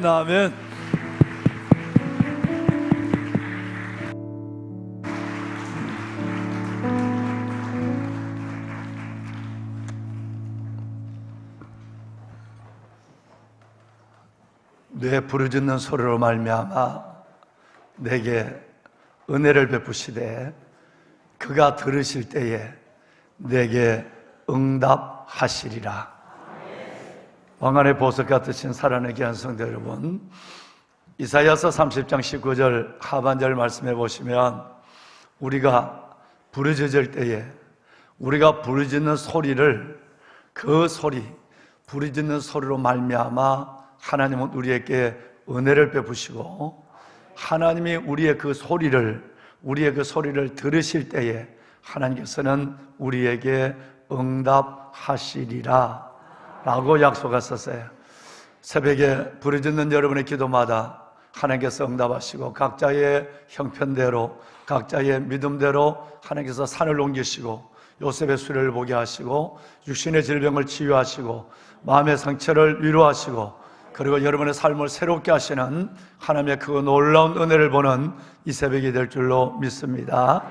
아멘. 내 부르짖는 소리로 말미암아 내게 은혜를 베푸시되 그가 들으실 때에 내게 응답하시리라. 왕관의 보석 같으신 사랑의 귀한 성도 여러분, 이사야서 30장 19절 하반절 말씀해 보시면 우리가 부르짖을 때에 우리가 부르짖는 소리를 그 소리, 부르짖는 소리로 말미암아 하나님은 우리에게 은혜를 베푸시고 하나님이 우리의 그 소리를 들으실 때에 하나님께서는 우리에게 응답하시리라 라고 약속하셨어요. 새벽에 부르짖는 여러분의 기도마다 하나님께서 응답하시고 각자의 형편대로 각자의 믿음대로 하나님께서 산을 옮기시고 요셉의 수레를 보게 하시고 육신의 질병을 치유하시고 마음의 상처를 위로하시고 그리고 여러분의 삶을 새롭게 하시는 하나님의 그 놀라운 은혜를 보는 이 새벽이 될 줄로 믿습니다.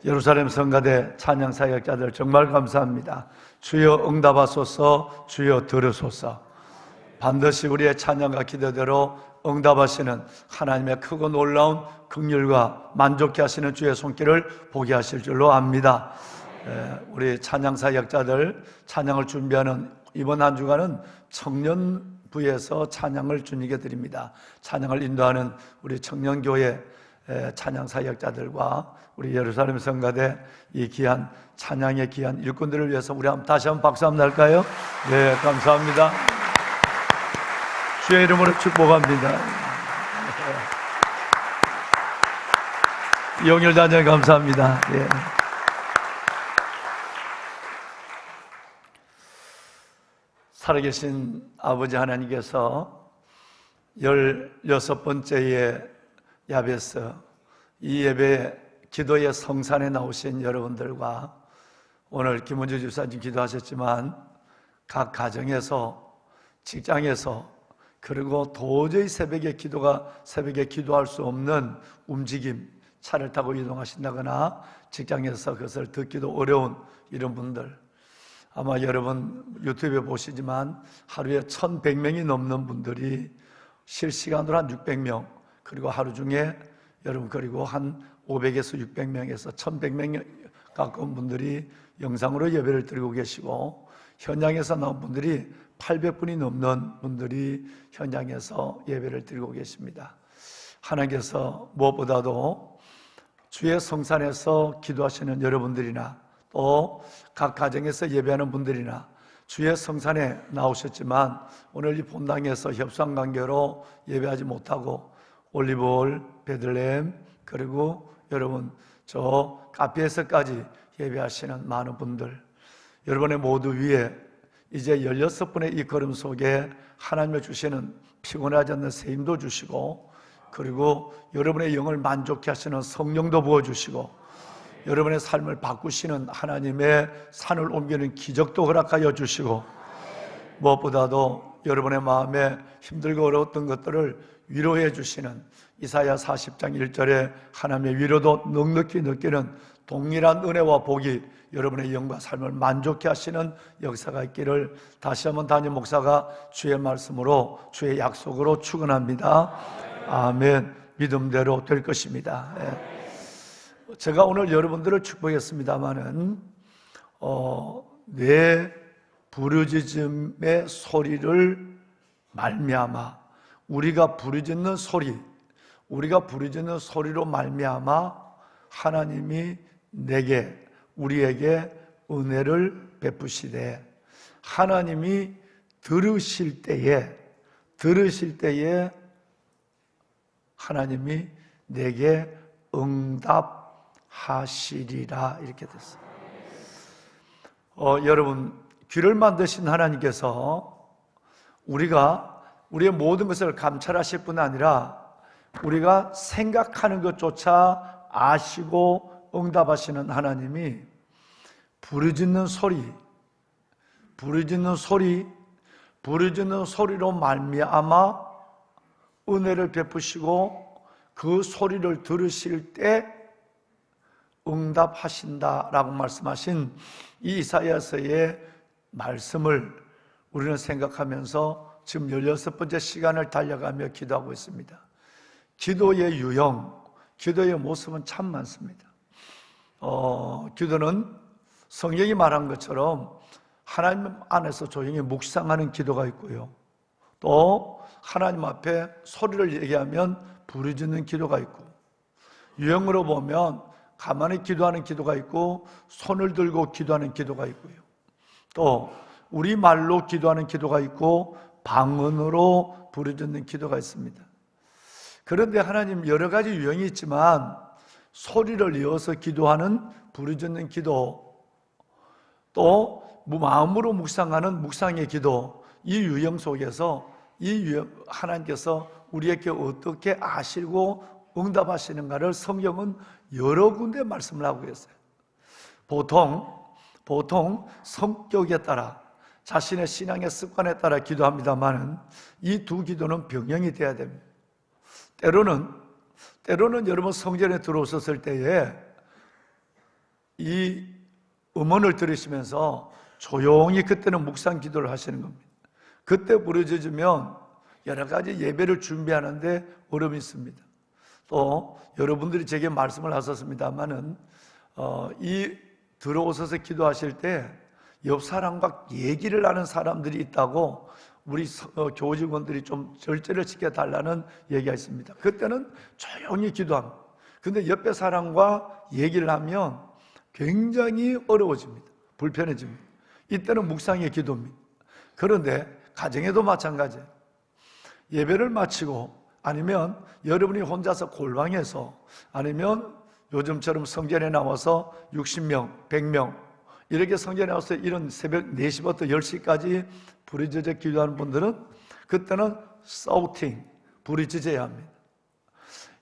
예루살렘 성가대 찬양 사역자들 정말 감사합니다. 주여 응답하소서, 주여 들으소서. 반드시 우리의 찬양과 기도대로 응답하시는 하나님의 크고 놀라운 긍휼과 만족케 하시는 주의 손길을 보게 하실 줄로 압니다. 우리 찬양 사역자들 찬양을 준비하는 이번 한 주간은 청년부에서 찬양을 주님께 드립니다. 찬양을 인도하는 우리 청년교회 찬양 사역자들과 우리 예루살렘 성가대 이 귀한 찬양의 귀한 일꾼들을 위해서 우리 다시 한번 박수 한번 날까요? 네, 감사합니다. 주의 이름으로 축복합니다. 영일 단장 감사합니다. 네. 살아계신 아버지 하나님께서 16번째의 야베스 이 예배 기도의 성산에 나오신 여러분들과 오늘 김원주 집사님 기도하셨지만 각 가정에서 직장에서 그리고 도저히 새벽에 기도할 수 없는 움직임, 차를 타고 이동하신다거나 직장에서 그것을 듣기도 어려운 이런 분들, 아마 여러분 유튜브에 보시지만 하루에 1100명이 넘는 분들이 실시간으로 한 600명, 그리고 하루 중에 여러분 그리고 한 500에서 600명에서 1100명 가까운 분들이 영상으로 예배를 드리고 계시고 현장에서 나온 분들이 800분이 넘는 분들이 현장에서 예배를 드리고 계십니다. 하나님께서 무엇보다도 주의 성산에서 기도하시는 여러분들이나 또 각 가정에서 예배하는 분들이나 주의 성산에 나오셨지만 오늘 이 본당에서 협상 관계로 예배하지 못하고 올리브홀, 베들레헴 그리고 여러분 저 카페에서까지 예배하시는 많은 분들, 여러분의 모두 위에 이제 16분의 이 걸음 속에 하나님의 주시는 피곤하지 않는 새 힘도 주시고 그리고 여러분의 영을 만족케 하시는 성령도 부어주시고 여러분의 삶을 바꾸시는 하나님의 산을 옮기는 기적도 허락하여 주시고 무엇보다도 여러분의 마음에 힘들고 어려웠던 것들을 위로해 주시는 이사야 40장 1절에 하나님의 위로도 넉넉히 느끼는 동일한 은혜와 복이 여러분의 영과 삶을 만족케 하시는 역사가 있기를 다시 한번 담임 목사가 주의 말씀으로 주의 약속으로 축원합니다. 아멘. 믿음대로 될 것입니다. 제가 오늘 여러분들을 축복했습니다마는 내 부르짖음의 소리를 말미암아 우리가 부르짖는 소리로 말미암아 하나님이 우리에게 은혜를 베푸시되 하나님이 들으실 때에 하나님이 내게 응답하시리라 이렇게 됐어요. 여러분 귀를 만드신 하나님께서 우리의 모든 것을 감찰하실 뿐 아니라 우리가 생각하는 것조차 아시고 응답하시는 하나님이 부르짖는 소리로 말미암아 은혜를 베푸시고 그 소리를 들으실 때 응답하신다라고 말씀하신 이 이사야서의 말씀을 우리는 생각하면서 지금 16번째 시간을 달려가며 기도하고 있습니다. 기도의 유형, 기도의 모습은 참 많습니다. 기도는 성경이 말한 것처럼 하나님 안에서 조용히 묵상하는 기도가 있고요, 또 하나님 앞에 소리를 얘기하면 부르짖는 기도가 있고, 유형으로 보면 가만히 기도하는 기도가 있고 손을 들고 기도하는 기도가 있고요, 또 우리말로 기도하는 기도가 있고 방언으로 부르짖는 기도가 있습니다. 그런데 하나님 여러 가지 유형이 있지만 소리를 이어서 기도하는 부르짖는 기도, 또 마음으로 묵상하는 묵상의 기도, 이 유형 속에서 이 유형 하나님께서 우리에게 어떻게 아시고 응답하시는가를 성경은 여러 군데 말씀을 하고 계세요. 보통 성격에 따라 자신의 신앙의 습관에 따라 기도합니다만 이 두 기도는 병행이 돼야 됩니다. 때로는 여러분 성전에 들어오셨을 때에 이 음원을 들으시면서 조용히 그때는 묵상 기도를 하시는 겁니다. 그때 부르짖으면 여러 가지 예배를 준비하는데 어려움이 있습니다. 또 여러분들이 제게 말씀을 하셨습니다마는 이 들어오셔서 기도하실 때 옆 사람과 얘기를 하는 사람들이 있다고 우리 교직원들이 좀 절제를 지켜달라는 얘기가 있습니다. 그때는 조용히 기도합니다. 근데 옆에 사람과 얘기를 하면 굉장히 어려워집니다. 불편해집니다. 이때는 묵상의 기도입니다. 그런데 가정에도 마찬가지예요. 예배를 마치고 아니면 여러분이 혼자서 골방에서 아니면 요즘처럼 성전에 나와서 60명, 100명 이렇게 성전에 나와서 이런 새벽 4시부터 10시까지 부르짖어 기도하는 분들은 그때는 shouting, 부르짖어야 합니다.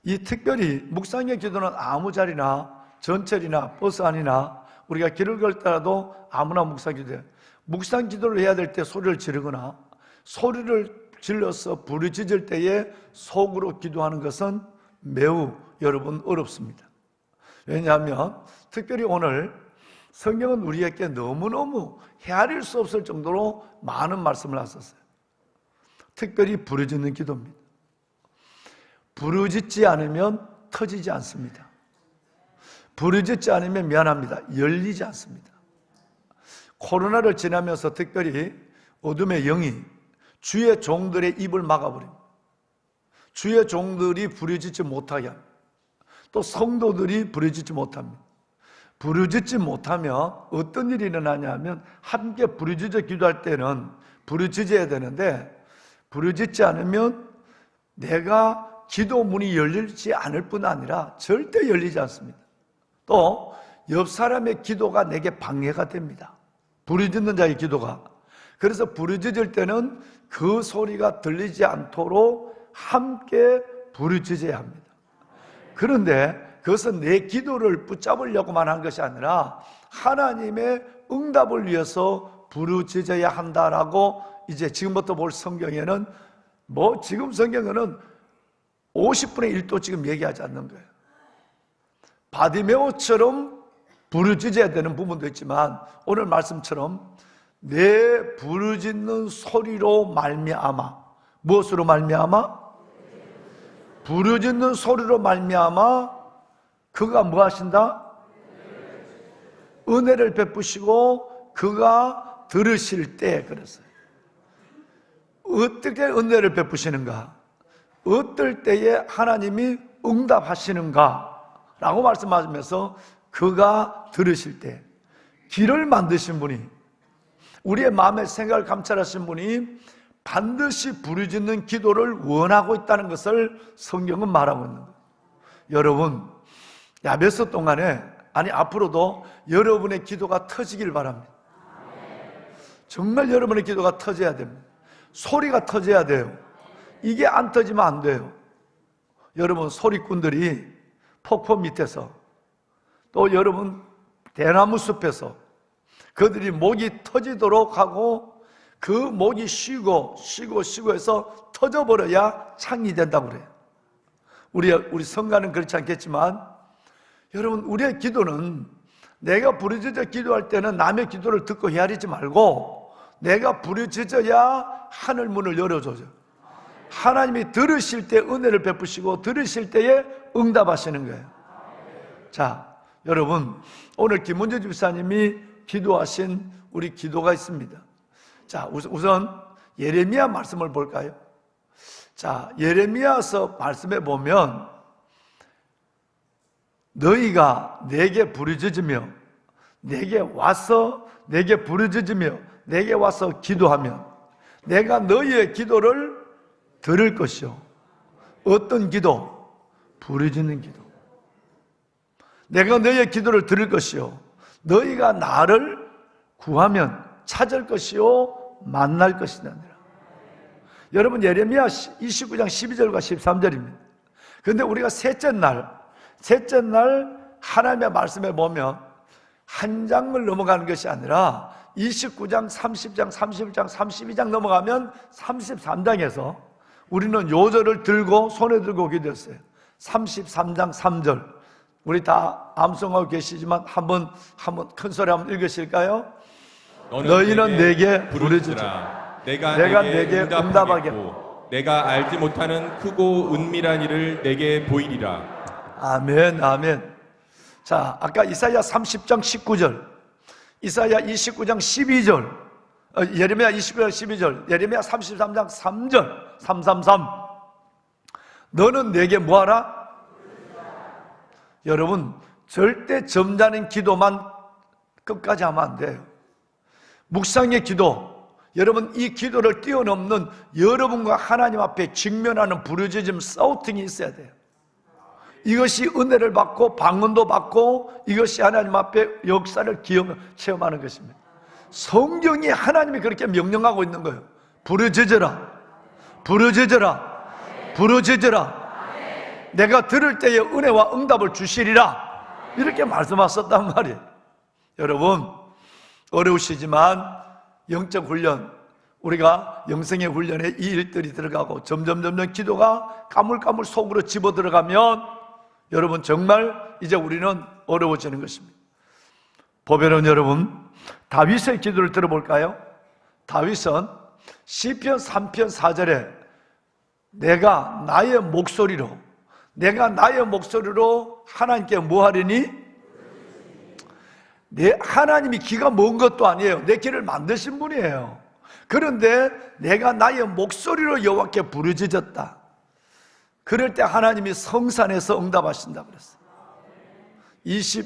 이 특별히 묵상의 기도는 아무 자리나 전철이나 버스 안이나 우리가 길을 걸더라도 아무나 묵상 기도해요. 묵상 기도를 해야 될 때 소리를 지르거나 소리를 질러서 부르짖을 때에 속으로 기도하는 것은 매우 여러분 어렵습니다. 왜냐하면 특별히 오늘 성경은 우리에게 너무너무 헤아릴 수 없을 정도로 많은 말씀을 하셨어요. 특별히 부르짖는 기도입니다. 부르짖지 않으면 터지지 않습니다. 부르짖지 않으면 미안합니다, 열리지 않습니다. 코로나를 지나면서 특별히 어둠의 영이 주의 종들의 입을 막아버립니다. 주의 종들이 부르짖지 못하게 합니다. 또 성도들이 부르짖지 못합니다. 부르짖지 못하면 어떤 일이 일어나냐 하면 함께 부르짖어 기도할 때는 부르짖어야 되는데 부르짖지 않으면 내가 기도 문이 열리지 않을 뿐 아니라 절대 열리지 않습니다. 또 옆 사람의 기도가 내게 방해가 됩니다. 부르짖는 자의 기도가. 그래서 부르짖을 때는 그 소리가 들리지 않도록 함께 부르짖어야 합니다. 그런데 그것은 내 기도를 붙잡으려고만 한 것이 아니라 하나님의 응답을 위해서 부르짖어야 한다라고 이제 지금부터 볼 성경에는 지금 성경에는 50분의 1도 지금 얘기하지 않는 거예요. 바디메오처럼 부르짖어야 되는 부분도 있지만 오늘 말씀처럼 내 부르짖는 소리로 말미암아, 무엇으로 말미암아? 부르짖는 소리로 말미암아 그가 뭐 하신다? 은혜를 베푸시고 그가 들으실 때. 그랬어요. 어떻게 은혜를 베푸시는가? 어떨 때에 하나님이 응답하시는가? 라고 말씀하시면서 그가 들으실 때, 길을 만드신 분이, 우리의 마음의 생각을 감찰하신 분이 반드시 부르짖는 기도를 원하고 있다는 것을 성경은 말하고 있는 거예요. 여러분, 야베스 동안에 앞으로도 여러분의 기도가 터지길 바랍니다. 정말 여러분의 기도가 터져야 됩니다. 소리가 터져야 돼요. 이게 안 터지면 안 돼요. 여러분 소리꾼들이 폭포 밑에서 또 여러분 대나무 숲에서 그들이 목이 터지도록 하고 그 목이 쉬고 해서 터져버려야 창이 된다고 그래요. 우리 성가는 그렇지 않겠지만, 여러분, 우리의 기도는 내가 부르짖어 기도할 때는 남의 기도를 듣고 헤아리지 말고 내가 부르짖어야 하늘 문을 열어줘요. 하나님이 들으실 때 은혜를 베푸시고 들으실 때에 응답하시는 거예요. 자, 여러분, 오늘 김문재 집사님이 기도하신 우리 기도가 있습니다. 자, 우선 예레미야 말씀을 볼까요? 자, 예레미야서 말씀에 보면 너희가 내게 부르짖으며 내게 와서 내게 부르짖으며 내게 와서 기도하면 내가 너희의 기도를 들을 것이요. 어떤 기도? 부르짖는 기도. 내가 너희의 기도를 들을 것이요. 너희가 나를 구하면 찾을 것이요 만날 것이다. 여러분, 예레미야 29장 12절과 13절입니다. 그런데 우리가 셋째 날 하나님의 말씀에 보면 한 장을 넘어가는 것이 아니라 29장, 30장, 31장, 32장 넘어가면 33장에서 우리는 요절을 들고 손에 들고 기도했어요. 33장 3절, 우리 다 암송하고 계시지만 한번 큰 소리 한번 읽으실까요? 너희는 내게 부르짖으라. 내가 내게 응답하겠고 내가 알지 못하는 크고 은밀한 일을 내게 보이리라. 아멘, 아멘. 자, 아까 이사야 30장 19절, 이사야 29장 12절, 예레미야 29장 12절, 예레미야 33장 3절, 333. 너는 내게 뭐하라? 여러분, 절대 점잖은 기도만 끝까지 하면 안 돼요. 묵상의 기도, 여러분, 이 기도를 뛰어넘는 여러분과 하나님 앞에 직면하는 부르짖음, 사우팅이 있어야 돼요. 이것이 은혜를 받고 방언도 받고 이것이 하나님 앞에 역사를 체험하는 것입니다. 성경이 하나님이 그렇게 명령하고 있는 거예요. 부르짖으라, 부르짖으라, 부르짖으라. 내가 들을 때에 은혜와 응답을 주시리라. 이렇게 말씀하셨단 말이에요. 여러분, 어려우시지만 영적 훈련, 우리가 영성의 훈련에 이 일들이 들어가고 점점 기도가 까물까물 속으로 집어 들어가면 여러분, 정말 이제 우리는 어려워지는 것입니다. 보배로운 여러분, 다윗의 기도를 들어볼까요? 다윗은 시편 3편 4절에 내가 나의 목소리로 하나님께 뭐 하리니? 하나님이 기가 먼 것도 아니에요. 내 길을 만드신 분이에요. 그런데 내가 나의 목소리로 여호와께 부르짖었다. 그럴 때 하나님이 성산에서 응답하신다 그랬어요.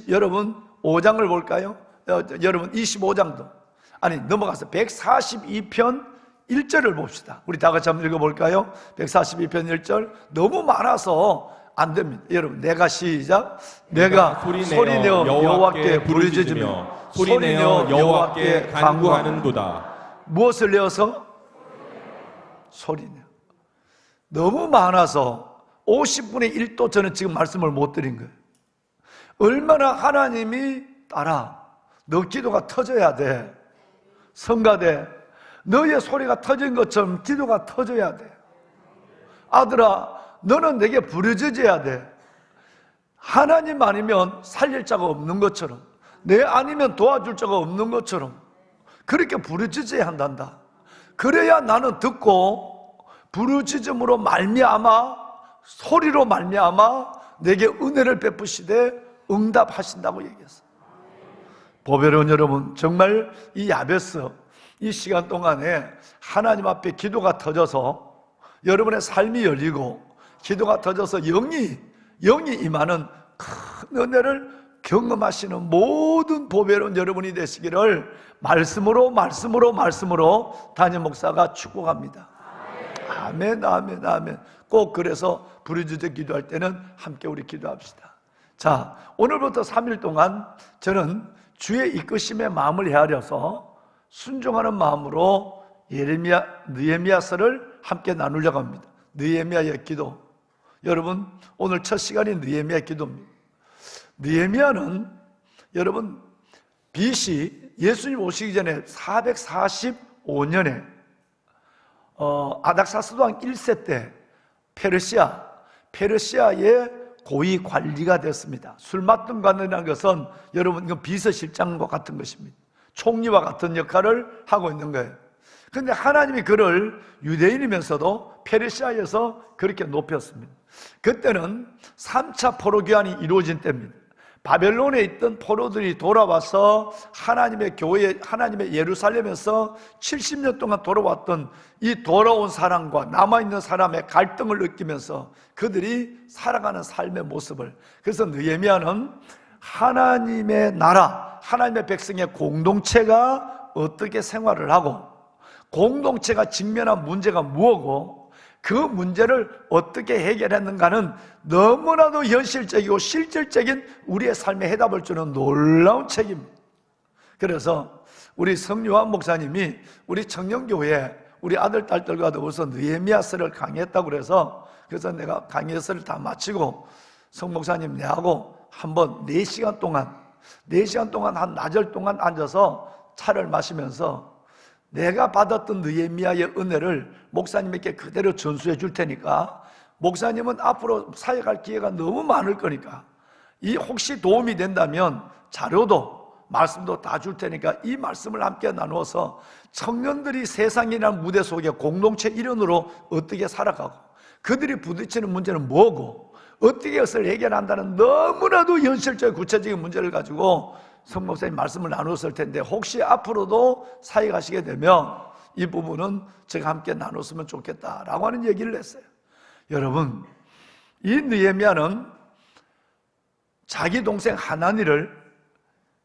여러분 5장을 볼까요? 여러분 25장도 넘어가서 142편 1절을 봅시다. 우리 다 같이 한번 읽어볼까요? 142편 1절. 너무 많아서 안 됩니다. 여러분, 내가 시작. 내가 소리내어 여호와께 부르짖으며 소리내어 여호와께 간구하는도다. 무엇을 내어서? 소리내어. 너무 많아서 50분의 1도 저는 지금 말씀을 못 드린 거예요. 얼마나 하나님이 너 기도가 터져야 돼. 성가대, 너의 소리가 터진 것처럼 기도가 터져야 돼. 아들아, 너는 내게 부르짖어야 돼. 하나님 아니면 살릴 자가 없는 것처럼, 내 아니면 도와줄 자가 없는 것처럼 그렇게 부르짖어야 한단다. 그래야 나는 듣고 부르짖음으로 말미암아, 소리로 말미암아 내게 은혜를 베푸시되 응답하신다고 얘기했어요. 보배로운 여러분, 정말 이 야베스, 이 시간 동안에 하나님 앞에 기도가 터져서 여러분의 삶이 열리고 기도가 터져서 영이 임하는 큰 은혜를 경험하시는 모든 보배로운 여러분이 되시기를 말씀으로 담임 목사가 축복합니다. 아멘, 아멘, 아멘. 꼭 그래서 부르짖어 기도할 때는 함께 우리 기도합시다. 자, 오늘부터 3일 동안 저는 주의 이끄심에 마음을 헤아려서 순종하는 마음으로 느헤미야서를 함께 나누려고 합니다. 느헤미야의 기도. 여러분, 오늘 첫 시간이 느헤미야 기도입니다. 느헤미야는 여러분 BC 예수님 오시기 전에 445 15년에 아닥사스도 왕 1세 때 페르시아의 고위 관리가 됐습니다. 술 맡은 관이라는 것은 여러분 이건 비서실장과 같은 것입니다. 총리와 같은 역할을 하고 있는 거예요. 그런데 하나님이 그를 유대인이면서도 페르시아에서 그렇게 높였습니다. 그때는 3차 포로 교환이 이루어진 때입니다. 바벨론에 있던 포로들이 돌아와서 하나님의 교회, 하나님의 예루살렘에서 70년 동안 돌아왔던 이 돌아온 사람과 남아있는 사람의 갈등을 느끼면서 그들이 살아가는 삶의 모습을, 그래서 느헤미야는 하나님의 나라, 하나님의 백성의 공동체가 어떻게 생활을 하고 공동체가 직면한 문제가 무엇고 그 문제를 어떻게 해결했는가는 너무나도 현실적이고 실질적인 우리의 삶에 해답을 주는 놀라운 책입니다. 그래서 우리 성유한 목사님이 우리 청년교회에 우리 아들, 딸들과 더불어서 느헤미야서를 강의했다고 그래서 내가 강의서를 다 마치고 성 목사님 내하고 한번 4시간 동안 한 나절 동안 앉아서 차를 마시면서 내가 받았던 느헤미야의 은혜를 목사님에게 그대로 전수해 줄 테니까 목사님은 앞으로 사역할 기회가 너무 많을 거니까 이 혹시 도움이 된다면 자료도 말씀도 다 줄 테니까 이 말씀을 함께 나누어서 청년들이 세상이라는 무대 속에 공동체 일원으로 어떻게 살아가고 그들이 부딪히는 문제는 뭐고 어떻게 이것을 해결한다는 너무나도 현실적인 구체적인 문제를 가지고 성 목사님 말씀을 나눴을 텐데 혹시 앞으로도 사역하시게 되면 이 부분은 제가 함께 나눴으면 좋겠다라고 하는 얘기를 했어요. 여러분, 이 느헤미야는 자기 동생 하나니를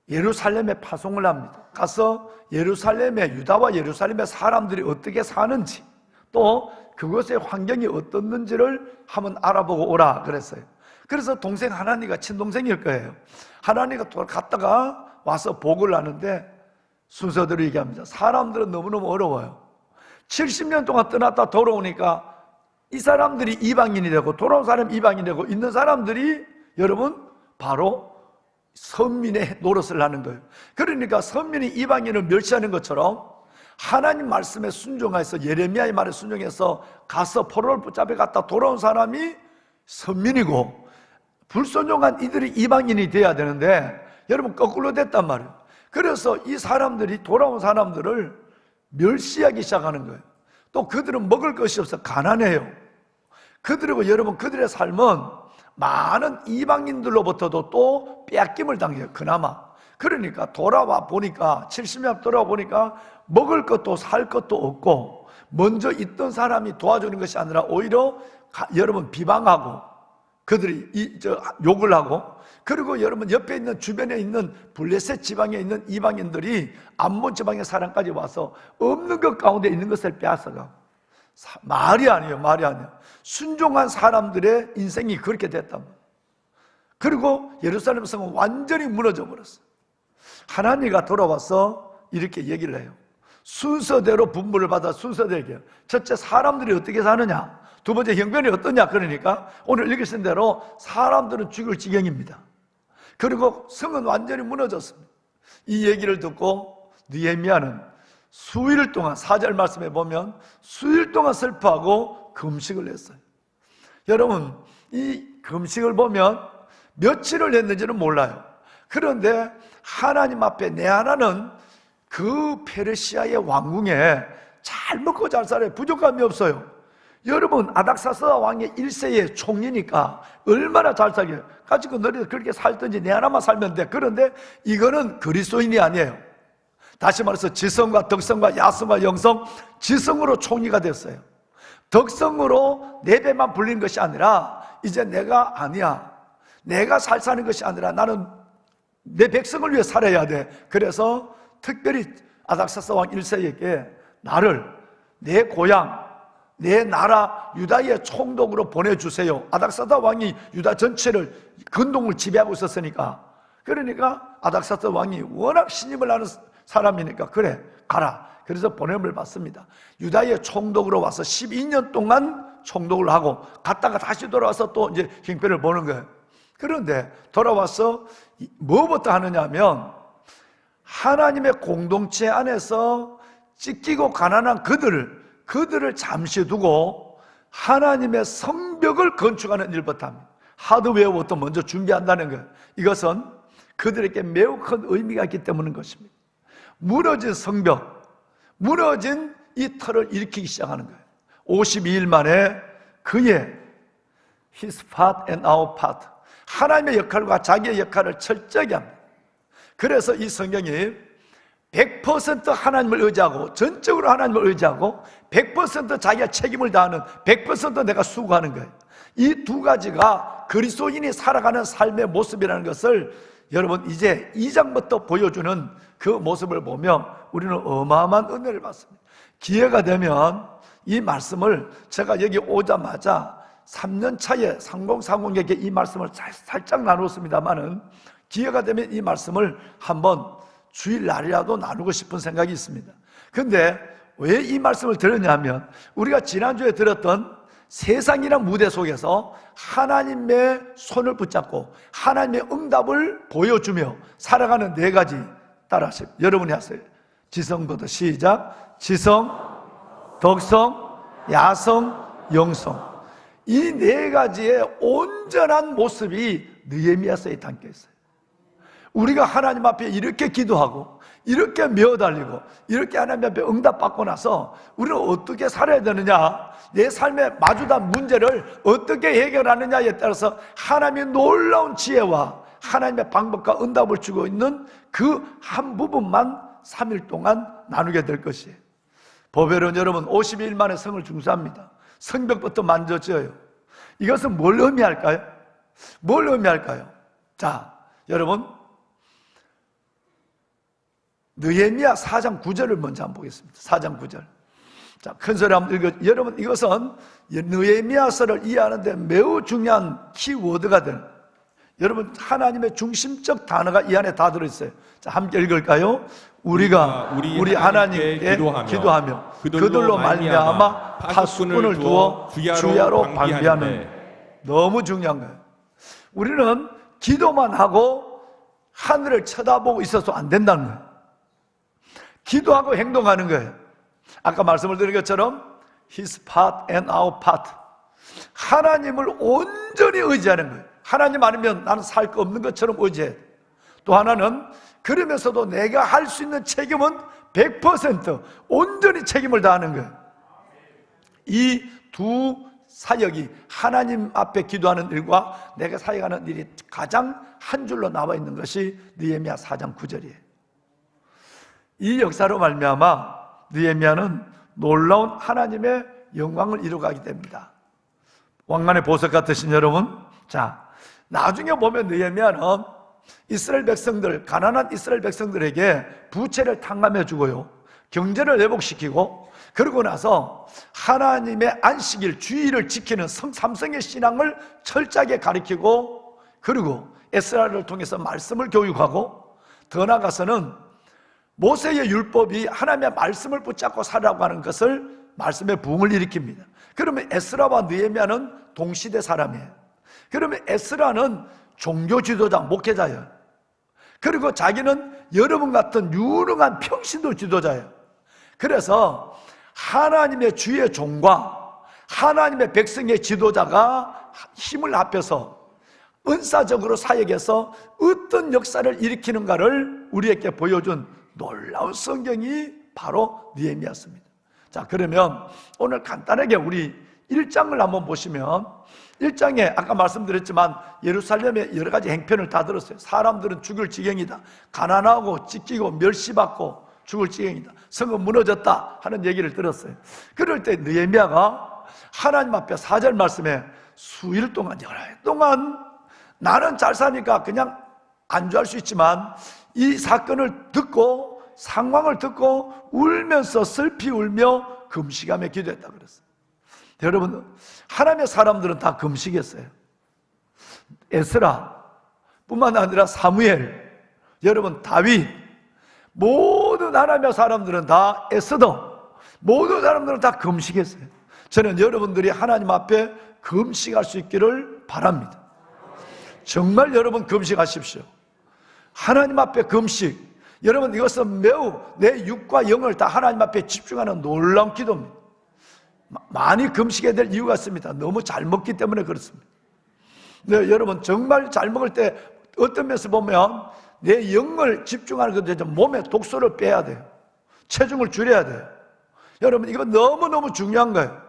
예루살렘에 파송을 합니다. 가서 예루살렘의 유다와 예루살렘의 사람들이 어떻게 사는지 또 그것의 환경이 어떻는지를 한번 알아보고 오라 그랬어요. 그래서 동생 하나니가 친동생일 거예요. 하나니가 갔다가 와서 보고를 하는데 순서대로 얘기합니다. 사람들은 너무너무 어려워요. 70년 동안 떠났다 돌아오니까 이 사람들이 이방인이 되고 돌아온 사람이 이방인이 되고 있는 사람들이 여러분 바로 선민의 노릇을 하는 거예요. 그러니까 선민이 이방인을 멸시하는 것처럼 하나님 말씀에 순종해서 예레미야의 말에 순종해서 가서 포로를 붙잡아 갔다 돌아온 사람이 선민이고 불순종한 이들이 이방인이 돼야 되는데 여러분 거꾸로 됐단 말이에요. 그래서 이 사람들이 돌아온 사람들을 멸시하기 시작하는 거예요. 또 그들은 먹을 것이 없어 가난해요. 그들이고 여러분 그들의 삶은 많은 이방인들로부터도 또 빼앗김을 당해요. 그나마 그러니까 돌아와 보니까 70년 돌아와 보니까 먹을 것도 살 것도 없고 먼저 있던 사람이 도와주는 것이 아니라 오히려 여러분 비방하고 그들이 욕을 하고 그리고 여러분 옆에 있는 주변에 있는 블레셋 지방에 있는 이방인들이 암몬 지방의 사람까지 와서 없는 것 가운데 있는 것을 빼앗아가고 말이 아니에요. 순종한 사람들의 인생이 그렇게 됐단 말이에요. 그리고 예루살렘 성은 완전히 무너져 버렸어요. 하나님가 돌아와서 이렇게 얘기를 해요. 순서대로 분부를 받아 순서대로 얘기해요. 첫째, 사람들이 어떻게 사느냐. 두 번째, 형편이 어떠냐. 그러니까 오늘 읽으신 대로 사람들은 죽을 지경입니다. 그리고 성은 완전히 무너졌습니다. 이 얘기를 듣고 느헤미야는 수일 동안 4절 말씀에 보면 수일 동안 슬퍼하고 금식을 했어요. 여러분 이 금식을 보면 며칠을 했는지는 몰라요. 그런데 하나님 앞에 내 하나는 그 페르시아의 왕궁에 잘 먹고 잘 살아요. 부족함이 없어요. 여러분 아닥사스 왕의 1세의 총리니까 얼마나 잘 살게요. 가지고 너희들 그렇게 살든지 내 하나만 살면 돼. 그런데 이거는 그리스도인이 아니에요. 다시 말해서 지성과 덕성과 야성과 영성, 지성으로 총리가 됐어요. 덕성으로 내 배만 불리는 것이 아니라 이제 내가 아니야. 내가 살 사는 것이 아니라 나는 내 백성을 위해 살아야 돼. 그래서 특별히 아닥사스 왕 1세에게 나를 내 고향, 내 나라 유다의 총독으로 보내주세요. 아닥사스 왕이 유다 전체를 근동을 지배하고 있었으니까. 그러니까 아닥사스 왕이 워낙 신임을 하는 사람이니까 그래 가라. 그래서 보냄을 받습니다. 유다의 총독으로 와서 12년 동안 총독을 하고 갔다가 다시 돌아와서 또 이제 형편을 보는 거예요. 그런데 돌아와서 뭐부터 하느냐 하면 하나님의 공동체 안에서 찢기고 가난한 그들을 잠시 두고 하나님의 성벽을 건축하는 일부터 합니다. 하드웨어부터 먼저 준비한다는 것, 이것은 그들에게 매우 큰 의미가 있기 때문인 것입니다. 무너진 성벽, 무너진 이 터를 일으키기 시작하는 거예요. 52일 만에 그의 His part and our part, 하나님의 역할과 자기의 역할을 철저하게 합니다. 그래서 이 성경이 100% 하나님을 의지하고, 전적으로 하나님을 의지하고 100% 자기가 책임을 다하는, 100% 내가 수고하는 거예요. 이 두 가지가 그리스도인이 살아가는 삶의 모습이라는 것을 여러분 이제 2장부터 보여주는 그 모습을 보며 우리는 어마어마한 은혜를 받습니다. 기회가 되면 이 말씀을 제가 여기 오자마자 3년 차에 3040에게 이 말씀을 살짝 나눴습니다만은, 기회가 되면 이 말씀을 한번 주일날이라도 나누고 싶은 생각이 있습니다. 그런데 왜 이 말씀을 들었냐면, 우리가 지난주에 들었던 세상이란 무대 속에서 하나님의 손을 붙잡고 하나님의 응답을 보여주며 살아가는 4가지 따라하세요. 여러분이 하세요. 지성부터 시작. 지성, 덕성, 야성, 영성. 이 4가지의 온전한 모습이 느헤미야서에 담겨 있어요. 우리가 하나님 앞에 이렇게 기도하고 이렇게 메어달리고 이렇게 하나님 앞에 응답받고 나서 우리는 어떻게 살아야 되느냐, 내 삶에 마주한 문제를 어떻게 해결하느냐에 따라서 하나님의 놀라운 지혜와 하나님의 방법과 응답을 주고 있는 그 한 부분만 3일 동안 나누게 될 것이에요. 보배로운 여러분, 50일 만에 성을 중수합니다. 성벽부터 만져져요. 이것은 뭘 의미할까요? 뭘 의미할까요? 자, 여러분, 느헤미야 4장 9절을 먼저 한번 보겠습니다. 4장 9절. 자, 큰 소리 한번 읽어. 여러분, 이것은 느헤미야서를 이해하는데 매우 중요한 키워드가 되는, 여러분, 하나님의 중심적 단어가 이 안에 다 들어있어요. 자, 함께 읽을까요? 우리가 우리 하나님께 기도하며 그들로 말미암아 파수꾼을 두어 주야로 방비하는. 너무 중요한 거예요. 우리는 기도만 하고 하늘을 쳐다보고 있어서 안 된다는 거예요. 기도하고 행동하는 거예요. 아까 말씀을 드린 것처럼 His part and our part, 하나님을 온전히 의지하는 거예요. 하나님 아니면 나는 살 거 없는 것처럼 의지해. 또 하나는 그러면서도 내가 할 수 있는 책임은 100% 온전히 책임을 다하는 거예요. 이 두 사역이 하나님 앞에 기도하는 일과 내가 사역하는 일이 가장 한 줄로 나와 있는 것이 느헤미야 4장 9절이에요. 이 역사로 말미암아 느헤미야는 놀라운 하나님의 영광을 이루어가게 됩니다. 왕관의 보석 같으신 여러분, 자, 나중에 보면 느헤미야는 이스라엘 백성들, 가난한 이스라엘 백성들에게 부채를 탕감해 주고요, 경제를 회복시키고, 그러고 나서 하나님의 안식일, 주일을 지키는 삼성의 신앙을 철저하게 가르치고, 그리고 에스라를 통해서 말씀을 교육하고, 더 나아가서는 모세의 율법이 하나님의 말씀을 붙잡고 살라고 하는 것을, 말씀의 부흥을 일으킵니다. 그러면 에스라와 느헤미야는 동시대 사람이에요. 그러면 에스라는 종교 지도자, 목회자예요. 그리고 자기는 여러분 같은 유능한 평신도 지도자예요. 그래서 하나님의 주의 종과 하나님의 백성의 지도자가 힘을 합해서 은사적으로 사역해서 어떤 역사를 일으키는가를 우리에게 보여준 놀라운 성경이 바로 느헤미야서입니다. 자, 그러면 오늘 간단하게 우리 1장을 한번 보시면, 1장에 아까 말씀드렸지만 예루살렘의 여러 가지 행편을 다 들었어요. 사람들은 죽을 지경이다, 가난하고 찢기고 멸시받고 죽을 지경이다, 성은 무너졌다 하는 얘기를 들었어요. 그럴 때 느헤미야가 하나님 앞에 4절 말씀에 수일 동안, 여러 해 동안 나는 잘 사니까 그냥 안주할 수 있지만 이 사건을 듣고 상황을 듣고 울면서 슬피 울며 금식하며 기도했다 그랬어요. 여러분, 하나님의 사람들은 다 금식했어요. 에스라 뿐만 아니라 사무엘, 여러분 다윗, 모든 하나님의 사람들은 다, 에스더, 모든 사람들은 다 금식했어요. 저는 여러분들이 하나님 앞에 금식할 수 있기를 바랍니다. 정말 여러분 금식하십시오. 하나님 앞에 금식, 여러분, 이것은 매우 내 육과 영을 다 하나님 앞에 집중하는 놀라운 기도입니다. 많이 금식해야 될 이유가 있습니다. 너무 잘 먹기 때문에 그렇습니다. 네, 여러분, 정말 잘 먹을 때 어떤 면에서 보면 내 영을 집중하는 것도 몸에 독소를 빼야 돼요. 체중을 줄여야 돼요. 여러분, 이거 너무너무 중요한 거예요.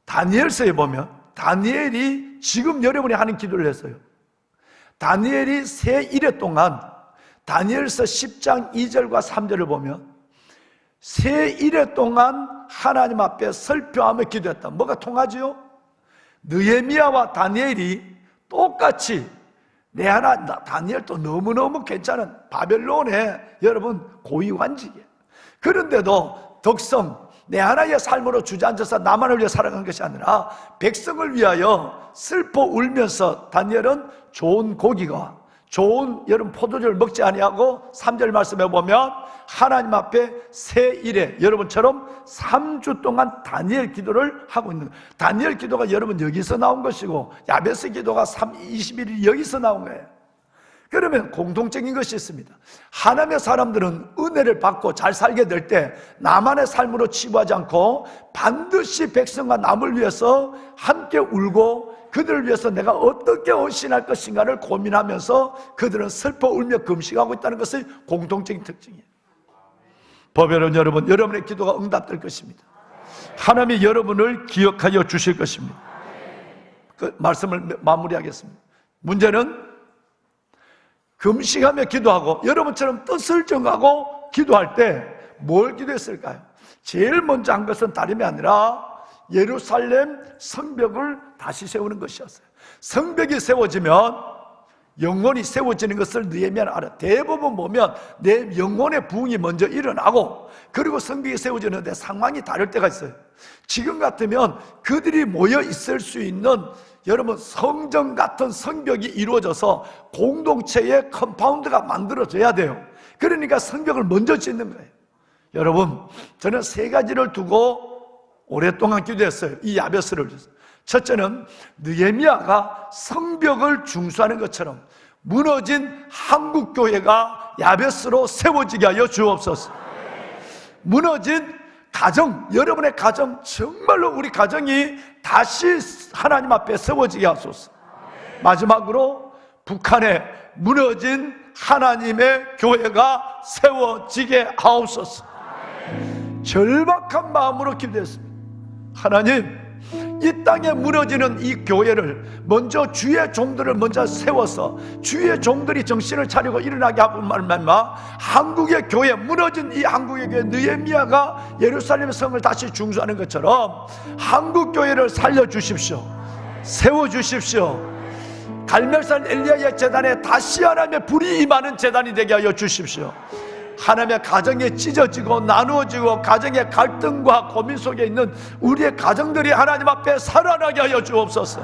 다니엘서에 보면 다니엘이 지금 여러분이 하는 기도를 했어요. 다니엘이 새 일해 동안 다니엘서 10장 2절과 3절을 보면 새 일해 동안 하나님 앞에 설표하며 기도했다. 뭐가 통하지요? 느헤미야와 다니엘이 똑같이 다니엘도 너무너무 괜찮은 바벨론의 여러분 고위관직이에요. 그런데도 덕성 내 하나의 삶으로 주저앉아서 나만을 위해 살아간 것이 아니라 백성을 위하여 슬퍼 울면서 다니엘은 좋은 고기가 좋은 여러분 포도주를 먹지 아니하고 3절 말씀에 보면 하나님 앞에 새 일에 여러분처럼 3주 동안 다니엘 기도를 하고 있는 거예요. 다니엘 기도가 여러분 여기서 나온 것이고 야베스 기도가 21일 여기서 나온 거예요. 그러면 공통적인 것이 있습니다. 하나님의 사람들은 은혜를 받고 잘 살게 될 때 나만의 삶으로 치부하지 않고 반드시 백성과 남을 위해서 함께 울고 그들을 위해서 내가 어떻게 헌신할 것인가를 고민하면서 그들은 슬퍼 울며 금식하고 있다는 것이 공통적인 특징이에요. 보배로운 여러분, 여러분의 기도가 응답될 것입니다. 하나님이 여러분을 기억하여 주실 것입니다. 그 말씀을 마무리하겠습니다. 문제는 금식하며 기도하고 여러분처럼 뜻을 정하고 기도할 때 뭘 기도했을까요? 제일 먼저 한 것은 다름이 아니라 예루살렘 성벽을 다시 세우는 것이었어요. 성벽이 세워지면 영혼이 세워지는 것을 느헤미야는 알아. 대부분 보면 내 영혼의 부흥이 먼저 일어나고 그리고 성벽이 세워지는데 상황이 다를 때가 있어요. 지금 같으면 그들이 모여 있을 수 있는 여러분 성전 같은 성벽이 이루어져서 공동체의 컴파운드가 만들어져야 돼요. 그러니까 성벽을 먼저 짓는 거예요. 여러분, 저는 세 가지를 두고 오랫동안 기도했어요. 이 야베스를 위해서. 첫째는 느헤미야가 성벽을 중수하는 것처럼 무너진 한국교회가 야베스로 세워지게 하여 주옵소서. 무너진 가정, 여러분의 가정, 정말로 우리 가정이 다시 하나님 앞에 세워지게 하소서. 마지막으로 북한에 무너진 하나님의 교회가 세워지게 하옵소서. 절박한 마음으로 기도했습니다. 하나님, 이 땅에 무너지는 이 교회를 먼저 주의 종들을 먼저 세워서 주의 종들이 정신을 차리고 일어나게 하고 말마 한국의 교회, 무너진 이 한국의 교회 느헤미야가 예루살렘 성을 다시 중수하는 것처럼 한국 교회를 살려주십시오. 세워주십시오. 갈멜산 엘리야의 제단에 다시 하나님의 불이 임하는 제단이 되게 하여 주십시오. 하나님의 가정이 찢어지고 나누어지고 가정의 갈등과 고민 속에 있는 우리의 가정들이 하나님 앞에 살아나게 하여 주옵소서.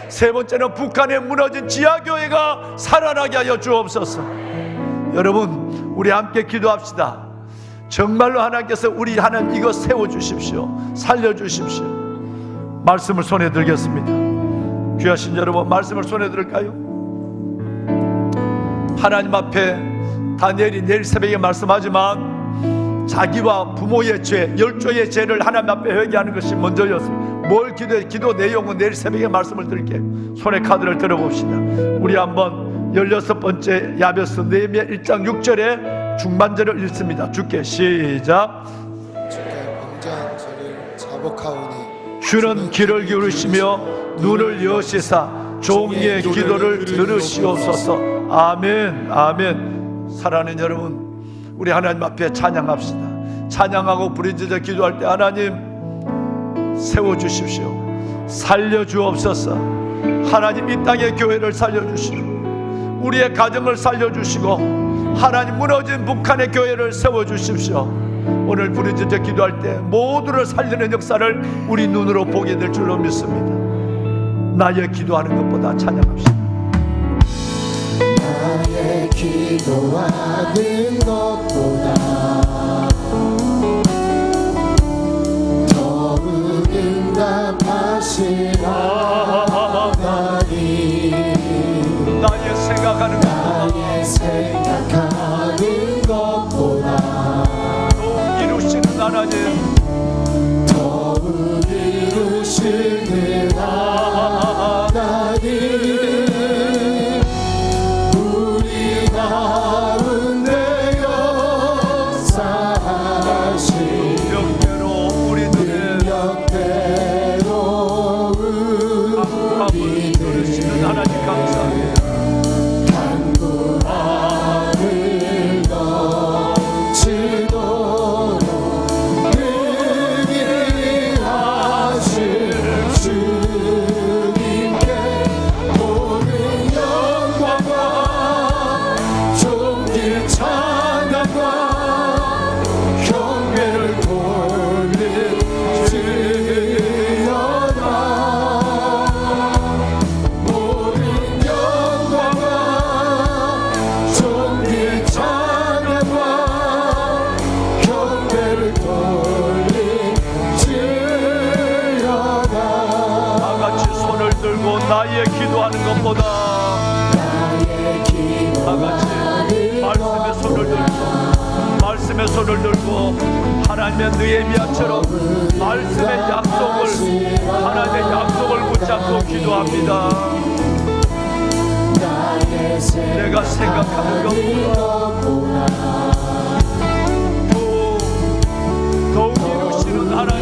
세 번째는 북한에 무너진 지하교회가 살아나게 하여 주옵소서. 여러분, 우리 함께 기도합시다. 정말로 하나님께서 우리 하나님 이거 세워주십시오. 살려주십시오. 말씀을 손에 들겠습니다. 귀하신 여러분, 말씀을 손에 들을까요? 하나님 앞에 다니엘이 내일 새벽에 말씀하지만 자기와 부모의 죄, 열조의 죄를 하나님 앞에 회개하는 것이 먼저였습니다. 뭘 기도해? 기도 내용은 내일 새벽에 말씀을 드릴게요. 손에 카드를 들어봅시다. 우리 한번 16번째 야베스 느헤미야 1장 6절에 중반절을 읽습니다. 주께 시작. 주께 방자한 저를 자복하오니 주는 귀를 기울이시며 눈을 여시사 종이의 기도를 들으시옵소서. 아멘, 아멘. 사랑하는 여러분, 우리 하나님 앞에 찬양합시다. 찬양하고 부르짖어 기도할 때 하나님 세워주십시오. 살려주옵소서. 하나님 이 땅의 교회를 살려주시고 우리의 가정을 살려주시고 하나님 무너진 북한의 교회를 세워주십시오. 오늘 부르짖어 기도할 때 모두를 살리는 역사를 우리 눈으로 보게 될 줄로 믿습니다. 나의 기도하는 것보다 찬양합시다. 나의 기도하는 것보다 더욱 응답하신 하나님, 나의 생각하는 것보다 나의 생각하는 주는 하나님 우리 가운데 역사하신 능력대로 우리들의 능력대로 간구함을 들으시는 하나님 감사합니다. 간구함을 넘치도록 능히 하실 주님께 모든 영광과 존귀 찬양과 경배를 돌릴지어다. 모든 영광과 존귀 찬양과 경배를 돌릴지어다. 다같이 손을 들고 나의 기도하는 것보다 다같이 말씀의 손을 들고 하나님의 느헤미야처럼 말씀의 약속을 하나님의 약속을 붙잡고 기도합니다. 내가 생각하는 것보다 더욱 이루시는 하나님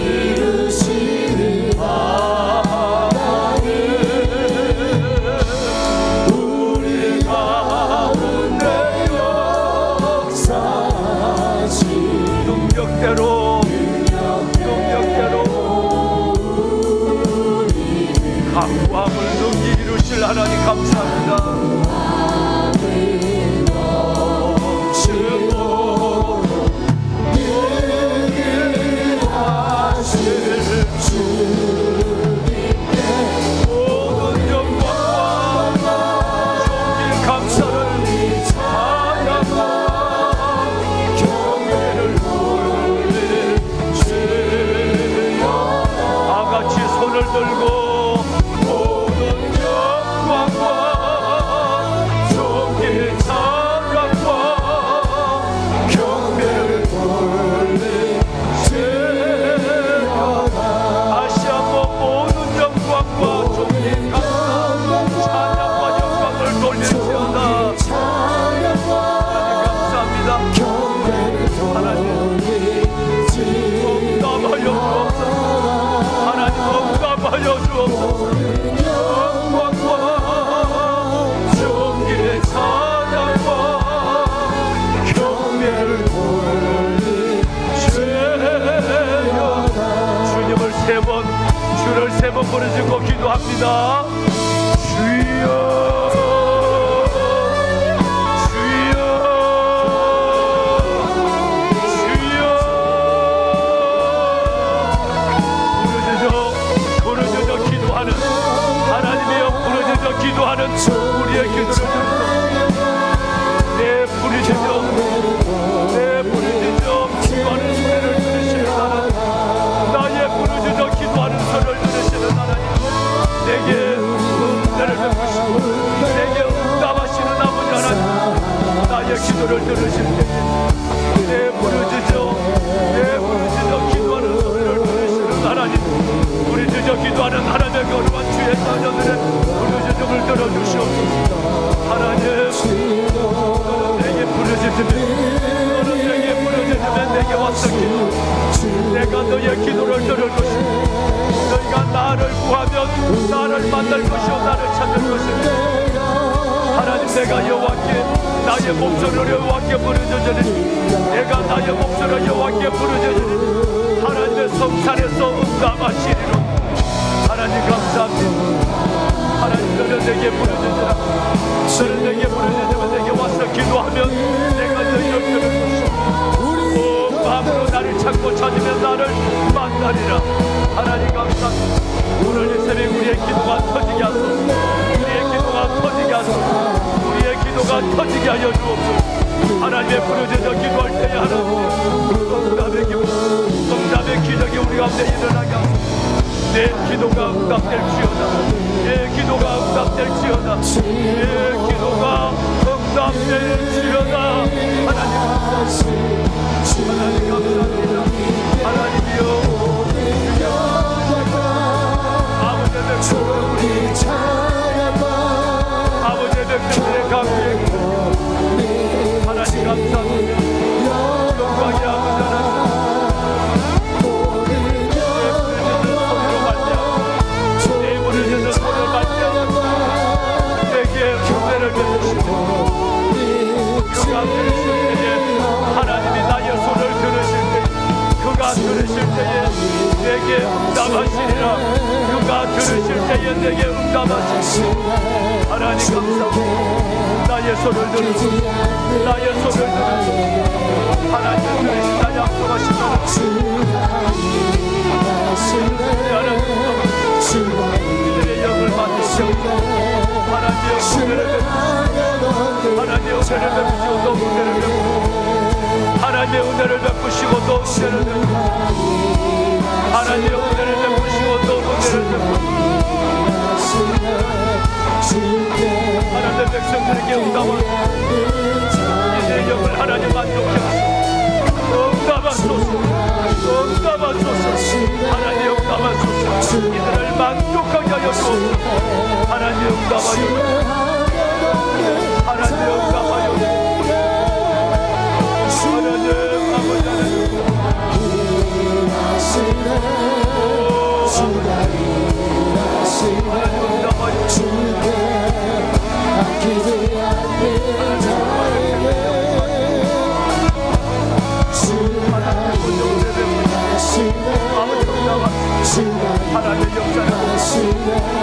우리 가운데 역사하신 능력대로 간구함을 능히 이루실 하나님 감사합니다. 모든 영광과 존귀 감사를 찬양과 경배를 돌릴지어다. 다같이 손을 들고 모든 영광과 존귀 찬양과 경배를 돌릴지어다. 다시 한번 모든 영광과 존귀 찬양과 영광을 돌릴지어다. 감사합니다. 하나님 응답하여 주옵소서. 하나님 응답하여 주옵소서. 영광과 존귀 찬양과 경배를 돌릴지어다. 주님을 주를 세 번 부르짖고 기도합니다. 주여 주여 부르짖어 기도하는 하나님의 부르짖어 기도하는 우리의 기도를 들으소서. 내 부르짖어 기도하는 소리를 들으시는 하나님, 나의 부르짖어 기도하는 소리를 들으시는 하나님, 내게 은혜를 베푸시고 내게 응답하시는 아버지 하나님, 나의 기도를 들으실 때에 내 부르짖어 기도하는 소리를 들으시는 하나님, 부르짖어 기도하는 하나님의 거룩한 주의 자녀들의 부르짖음을 들어주시옵소서. 하나님, 너는 내게 부르짖으면 내게 와서 기도, 내가 너의 기도를 들을 것이고 너희가 나를 구하면 나를 만날 것이요 나를 찾을 것이니 하나님, 내가 여호와께 나의 목소리를 여호와께 부르짖으니 내가 나의 목소리를 여호와께 부르짖으니 하나님의 성산에서 응답하시리로. 하나님 감사합니다. 하나님, 너는 내게 부르짖으라. 너는 내게 부르짖으면 내게 와서 기도하면 내가 너희를 들을 것이고 마음으로 나를 찾고 찾으면 나를 만나리라. 하나님 감사합니다. 오늘 이 새벽 우리의 기도가 터지게 하소서. 우리의 기도가 터지게 하소서. 우리의 기도가 터지게 하여 주옵소서. 하나님의 부르짖어 기도할 때에 하나님 응답의 기적이 우리 가운데 일어나게 하소서. 내 기도가 응답될지어다. 내 기도가 응답될지어다. 내 기도가 응답될지어다. 하나님 감사합니다. 하나님이여 내게 응답하시리라. 누가 들으실 때에 내게 응답하시리라. 하나님 감사합니다. 나의 손을 들으시고 나의 손을 들으시고 하나님 들으신다 약속하시면 하나님 이들의 영을 만드시고 하나님의 은혜를 베푸시고 하나님의 은혜를 베푸시고 또 은혜를 베푸시고 하나님의 은혜를 베푸시고 또 은혜를 베푸시고 하나님의 은혜를 베푸시고 또 은혜를 베푸시고 하나님의 백성들에게 응답하시고 이들의 영을 하나님 만족해 하시고 응답하소서 응답하소서 하나님 응답하소서 이들을 만족하게 하여 주옵소서 하나님 응답하여 하나님 응답하여 하나님 아버지 하나님 응답하여 하나님의 역사를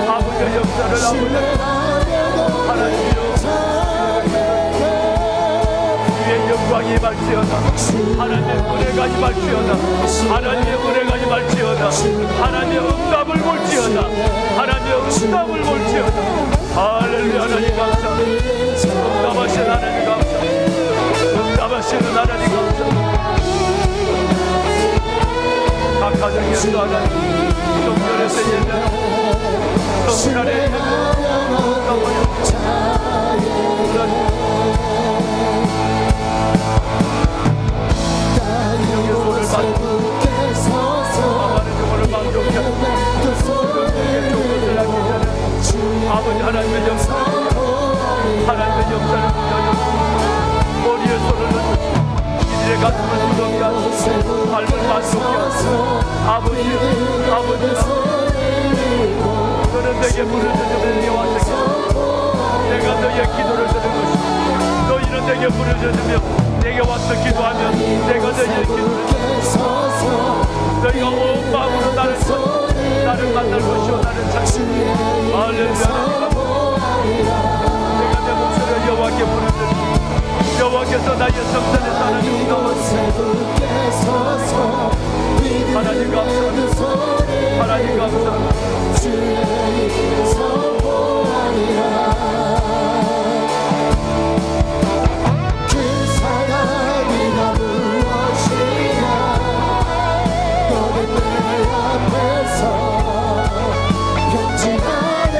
아버지의 역사를 하나님의 주의 영광이 임할지어다 하나님의 은혜가 임할지어다 하나님의 은혜가 임할지어다 하나님의 응답을 볼지어다 하나님의 응답을 볼지어다 할렐루야 하나님 감사합니다 응답하시는 하나님 감사합니다 응답하시는 하나님 감사합니다 각 가정에서 하나님 동전에서 예배하고 성산에 예배하고 영의 손을 만지고 아마는 영혼을 만족해 영의 종들을 하기 전에 아버지 하나님의 역사를 하나님의 역사를 보여주시고 머리에 손을 넣으시고 이들의 가슴을 무겁게 하시고 삶을 만족해 하시고 아버지 너는 내게 부르짖으면 내게 왔으니 내가 너의 기도를 듣는 것이고 너희는 내게 부르짖으며 내게 와서 기도하면 내가 너희의 기도를 너희가 온 마음으로 나를 만날 것이요 나를 찾고 할렐루야 내가 내 목소리를 여호와께 부르짖으며 여호와께서 나의 성전에서 하나님 응답하시고 하나님 감사합니다 하나님 감사합니다 그 사랑이가 무엇이냐 너는 내 앞에서 변치 않은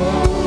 주시네